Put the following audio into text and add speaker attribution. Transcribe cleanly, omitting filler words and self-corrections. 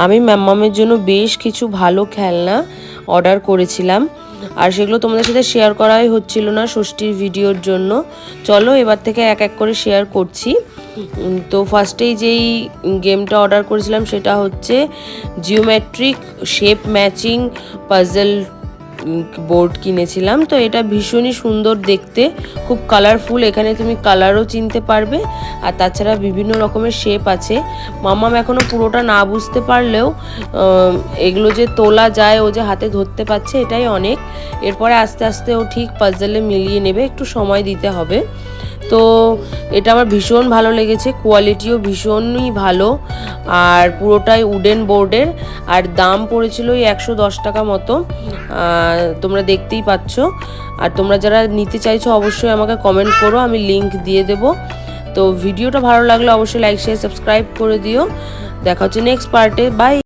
Speaker 1: আমি মাম্মামের জন্য বেশ কিছু ভালো খেলনা অর্ডার করেছিলাম, আর সেগুলো তোমাদের সাথে শেয়ার করাই হচ্ছিল না ষষ্ঠীর ভিডিওর জন্য। চলো এবার থেকে এক এক করে শেয়ার করছি। তো ফার্স্টেই যেই গেমটা অর্ডার করেছিলাম সেটা হচ্ছে geometric shape matching puzzle board কিনেছিলাম। তো এটা ভীষণই সুন্দর দেখতে, খুব কালারফুল, এখানে তুমি কালারও চিনতে পারবে, আর তাছাড়া বিভিন্ন রকমের শেপ আছে। মাম্মাম এখনও পুরোটা না বুঝতে পারলেও এগুলো যে তোলা যায়, ও যে হাতে ধরতে পারছে এটাই অনেক। এরপরে আস্তে আস্তে ও ঠিক পাজলে মিলিয়ে নেবে, একটু সময় দিতে হবে। তো এটা আমার ভীষণ ভালো লেগেছে, কোয়ালিটিও ভীষণই ভালো, আর পুরোটাই উডেন বোর্ডের, আর দাম পড়েছিল ওই 110 টাকা মতো, তোমরা দেখতেই পাচ্ছ। আর তোমরা যারা নিতে চাইছো অবশ্যই আমাকে কমেন্ট করো, আমি লিংক দিয়ে দেবো। তো ভিডিওটা ভালো লাগলে অবশ্যই লাইক শেয়ার সাবস্ক্রাইব করে দিও। দেখা হচ্ছে নেক্সট পার্টে, বাই।